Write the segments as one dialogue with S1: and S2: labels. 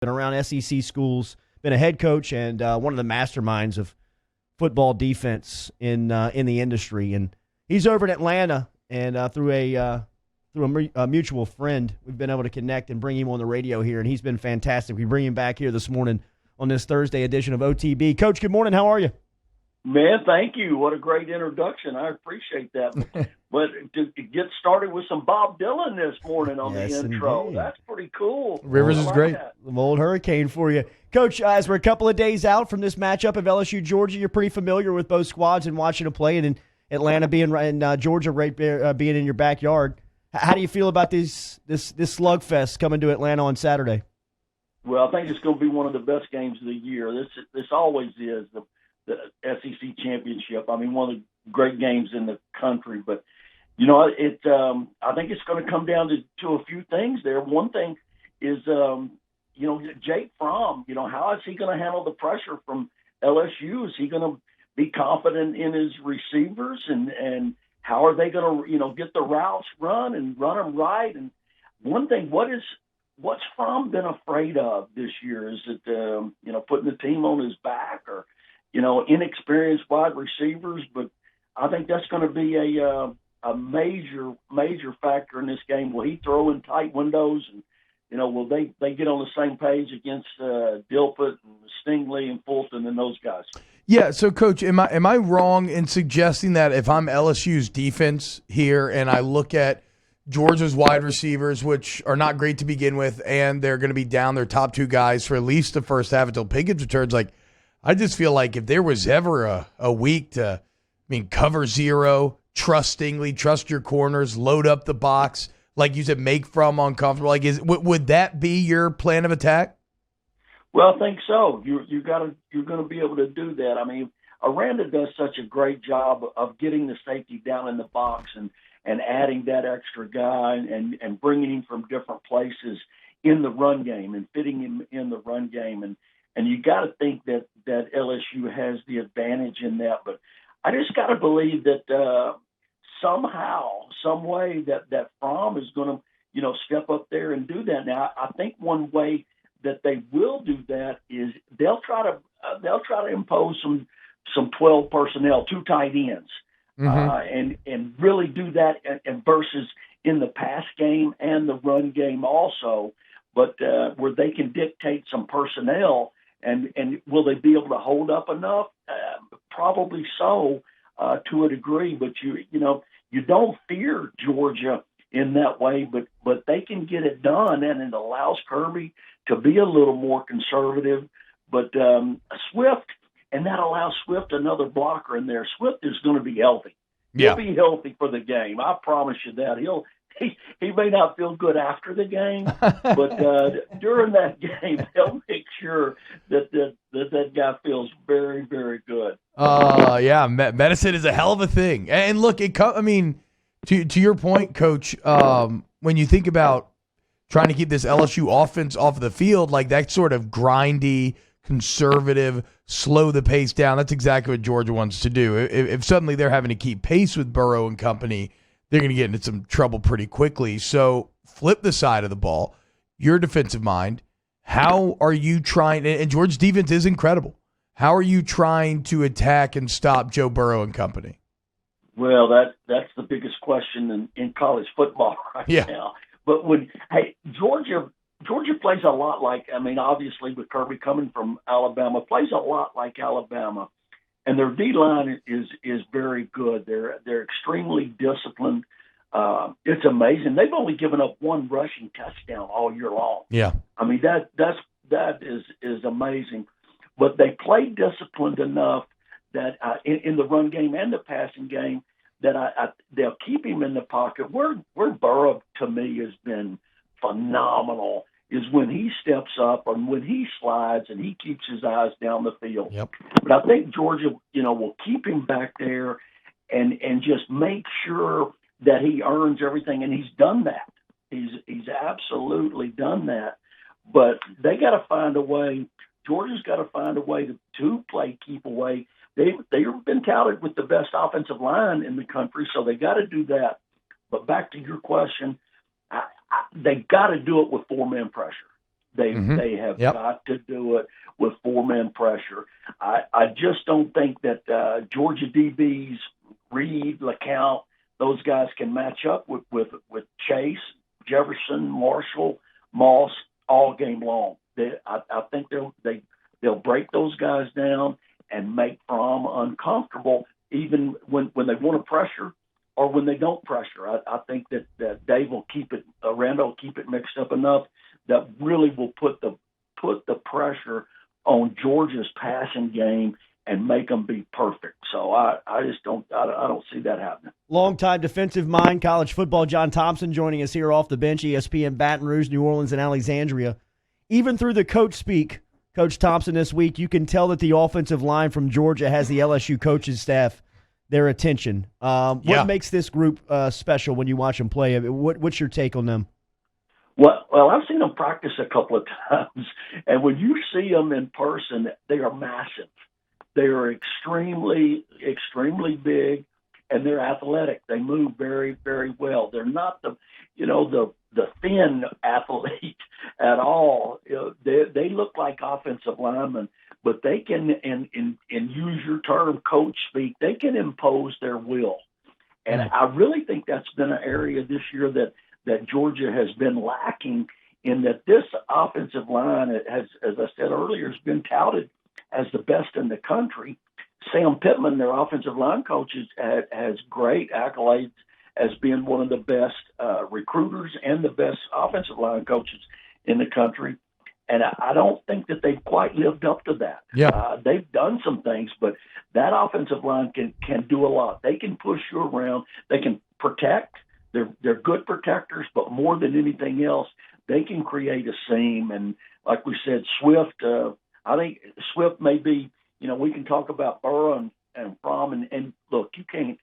S1: been around SEC schools, been a head coach, and one of the masterminds of football defense in the industry. And he's over in Atlanta, and through a mutual friend, we've been able to connect and bring him on the radio here, and he's been fantastic. We bring him back here this morning on this Thursday edition of OTB. Coach, good morning. How are you?
S2: Man, thank you. What a great introduction. I appreciate that. But to get started with some Bob Dylan this morning on the intro,
S1: indeed.
S2: That's pretty cool.
S3: Rivers is great.
S1: The old Hurricane for you. Coach, as we're a couple of days out from this matchup of LSU Georgia, you're pretty familiar with both squads and watching them play, and in Atlanta being and Georgia right there, being in your backyard. How do you feel about this slugfest coming to Atlanta on Saturday?
S2: Well, I think it's going to be one of the best games of the year. This always is the SEC championship. I mean, one of the great games in the country. But I think it's going to come down to a few things there. One thing is, Jake Fromm. How is he going to handle the pressure from LSU? Is he going to be confident in his receivers, and how are they going to, get the routes run and run them right? And one thing, what's Fromm been afraid of this year? Is it, putting the team on his back, or, inexperienced wide receivers? But I think that's going to be a major factor in this game. Will he throw in tight windows, and, will they get on the same page against Dilpert and Stingley and Fulton and those guys?
S3: Yeah, so Coach, am I wrong in suggesting that if I'm LSU's defense here and I look at Georgia's wide receivers, which are not great to begin with, and they're going to be down their top two guys for at least the first half until Pickens returns, I just feel like if there was ever a week to, cover zero, trust Stingley, trust your corners, load up the box, like you said, make Fromm uncomfortable. Would that be your plan of attack?
S2: Well, I think so. You're going to be able to do that. I mean, Aranda does such a great job of getting the safety down in the box and adding that extra guy and bringing him from different places in the run game and fitting him in the run game. And you got to think that LSU has the advantage in that. But I just got to believe that somehow, some way that Fromm is going to, step up there and do that. Now, I think one way that they will do that is they'll try to impose some 12 personnel, 2 tight ends, and really do that, and versus in the pass game and the run game also, but where they can dictate some personnel, and will they be able to hold up enough? Probably so, to a degree, but you don't fear Georgia in that way, but they can get it done, and it allows Kirby to be a little more conservative. But Swift, and that allows Swift another blocker in there. Swift is going to be healthy.
S3: Yeah.
S2: He'll be healthy for the game. I promise you that. He may not feel good after the game, but during that game, they'll make sure that guy feels very, very good.
S3: Yeah, medicine is a hell of a thing. And look, to your point, Coach, when you think about trying to keep this LSU offense off the field, like that sort of grindy, conservative, slow the pace down, that's exactly what Georgia wants to do. If suddenly they're having to keep pace with Burrow and company, they're going to get into some trouble pretty quickly. So flip the side of the ball, your defensive mind. How are you trying, and Georgia's defense is incredible, how are you trying to attack and stop Joe Burrow and company?
S2: Well, that's the biggest question in college football right now. But Georgia plays a lot like, obviously with Kirby coming from Alabama, plays a lot like Alabama, and their D-line is very good. They're extremely disciplined. It's amazing. They've only given up 1 rushing touchdown all year long.
S3: Yeah,
S2: that is amazing. But they play disciplined enough that in the run game and the passing game, that they'll keep him in the pocket. Where Burrow, to me, has been phenomenal is when he steps up and when he slides and he keeps his eyes down the field.
S3: Yep.
S2: But I think Georgia, will keep him back there and just make sure that he earns everything, and he's done that. He's absolutely done that. But they got to find a way. Georgia's got to find a way to play keep away. They've been touted with the best offensive line in the country, so they got to do that. But back to your question, they got to do it with 4-man pressure. They have
S3: Yep.
S2: got to do it with 4-man pressure. I just don't think that Georgia DBs, Reed, LeCount, those guys can match up with Chase, Jefferson, Marshall, Moss all game long. I think they'll break those guys down and make Fromm uncomfortable, even when they want to pressure or when they don't pressure. I think that Dave will keep it, Aranda will keep it mixed up enough that really will put the pressure on Georgia's passing game and make them be perfect. So I just don't see that happening.
S1: Longtime defensive mind, college football, John Thompson joining us here off the bench, ESPN Baton Rouge, New Orleans, and Alexandria. Even through the coach speak, Coach Thompson this week, you can tell that the offensive line from Georgia has the LSU coaching staff their attention. What makes this group special when you watch them play? What's your take on them?
S2: Well, I've seen them practice a couple of times, and when you see them in person, they are massive. They are extremely, extremely big, and they're athletic. They move very, very well. They're not the thin athlete at all. They look like offensive linemen, but they can, and use your term, coach speak, they can impose their will. And I really think that's been an area this year that Georgia has been lacking, in that this offensive line has, as I said earlier, has been touted as the best in the country. Sam Pittman, their offensive line coach, has great accolades as being one of the best recruiters and the best offensive line coaches in the country. And I don't think that they've quite lived up to that.
S3: Yeah.
S2: They've done some things, but that offensive line can do a lot. They can push you around. They can protect. They're good protectors, but more than anything else, they can create a seam. And like we said, Swift, I think Swift may be, we can talk about Burrow and Fromm, and look, you can't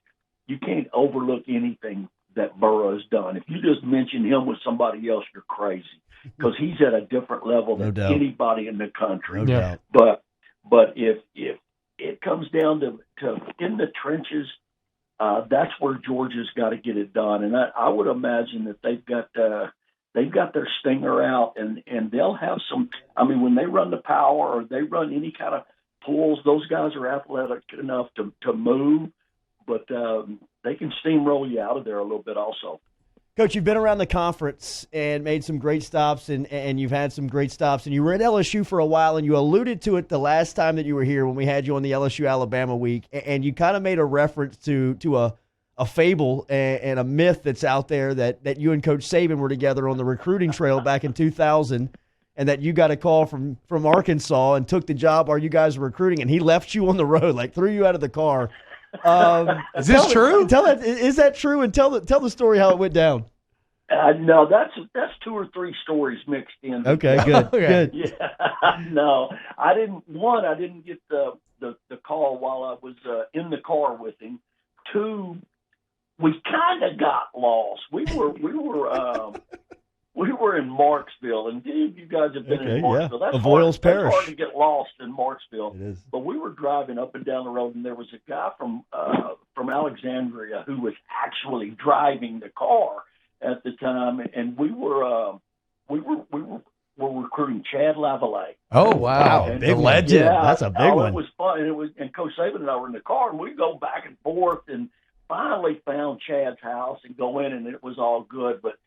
S2: overlook anything that Burrow has done. If you just mention him with somebody else, you're crazy, because he's at a different level than anybody in the country.
S1: No doubt.
S2: But if it comes down to in the trenches, that's where Georgia's got to get it done. And I would imagine that they've got their stinger out, and they'll have some. I mean, when they run the power or they run any kind of pulls, those guys are athletic enough to move, but they can steamroll you out of there a little bit also.
S1: Coach, you've been around the conference and made some great stops, and you've had some great stops, and you were at LSU for a while, and you alluded to it the last time that you were here when we had you on the LSU Alabama week, and you kind of made a reference to a fable and a myth that's out there that you and Coach Saban were together on the recruiting trail back in 2000, and that you got a call from Arkansas and took the job while you guys were recruiting, and he left you on the road, like threw you out of the car.
S3: Is this true?
S1: Is that true? And tell the story how it went down.
S2: No, that's 2 or 3 stories mixed in.
S1: Okay, good, good.
S2: Yeah, no, I didn't get the call while I was in the car with him. 2, we kind of got lost. We were in Marksville, and you guys have been in Marksville.
S1: Yeah. Avoyles Parish.
S2: That's hard to get lost in Marksville.
S1: It is.
S2: But we were driving up and down the road, and there was a guy from Alexandria who was actually driving the car at the time, and we were recruiting Chad Lavallee.
S3: Oh wow,
S2: and,
S3: big legend.
S2: Yeah,
S3: That's a big one.
S2: It was fun, and Coach Saban and I were in the car, and we go back and forth, and finally found Chad's house and go in, and it was all good. But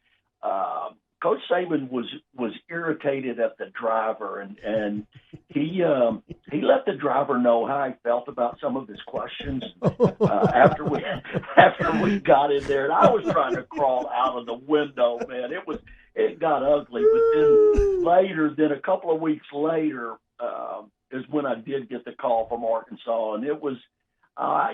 S2: Coach Saban was irritated at the driver, and he let the driver know how he felt about some of his questions after we got in there. And I was trying to crawl out of the window, man. It got ugly. But then a couple of weeks later, is when I did get the call from Arkansas, and it was, I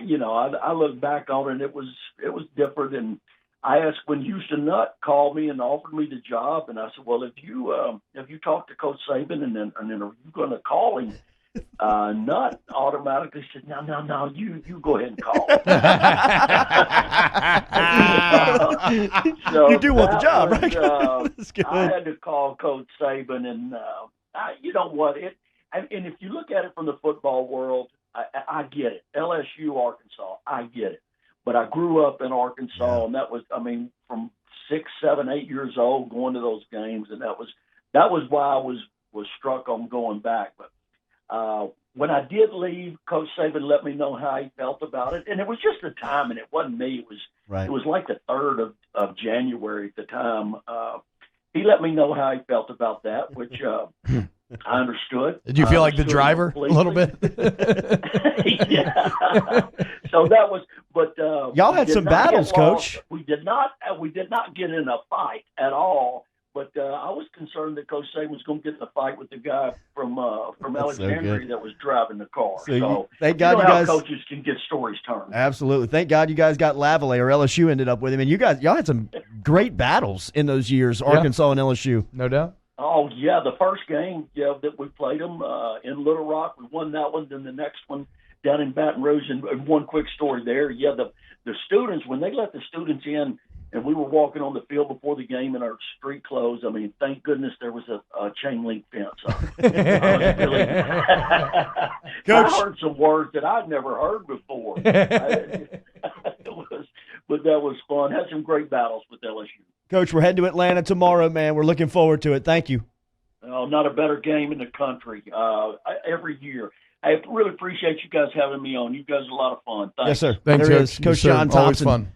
S2: look back on it, and it was different. And I asked when Houston Nutt called me and offered me the job, and I said, well, if you talk to Coach Saban and then are you going to call him? Nutt automatically said, no, you go ahead and call. So
S1: you do want the job, right?
S2: I had to call Coach Saban, and you know what? And if you look at it from the football world, I get it. LSU, Arkansas, I get it. But I grew up in Arkansas, and that was, from 6, 7, 8 years old going to those games, and that that was why I was struck on going back. But when I did leave, Coach Saban let me know how he felt about it, and it was just the time, and it wasn't me. It was like the 3rd of January at the time. He let me know how he felt about that, which I understood.
S3: Did you feel like the driver a little bit?
S2: Yeah. So that was, but
S1: y'all had some battles, Coach.
S2: We did not get in a fight at all. But I was concerned that Coach Saban was going to get in a fight with the guy from Alexandria that was driving the car. So
S1: thank God
S2: you know
S1: guys,
S2: how coaches can get stories turned.
S1: Absolutely. Thank God you guys got Lavalley, or LSU ended up with him. And y'all had some great battles in those years, Arkansas and LSU.
S3: No doubt.
S2: Oh, yeah, the first game that we played them in Little Rock, we won that one. Then the next one down in Baton Rouge, and one quick story there. Yeah, the students, when they let the students in, and we were walking on the field before the game in our street clothes, I mean, thank goodness there was a chain link fence. I heard some words that I'd never heard before. But that was fun. Had some great battles with LSU.
S1: Coach, we're heading to Atlanta tomorrow, man. We're looking forward to it. Thank you.
S2: Oh, not a better game in the country every year. I really appreciate you guys having me on. You guys are a lot of fun. Thanks.
S1: Yes, sir.
S3: Thanks,
S1: there
S3: Coach.
S1: is Coach
S3: Yes,
S1: John
S3: Always
S1: Thompson.
S3: fun.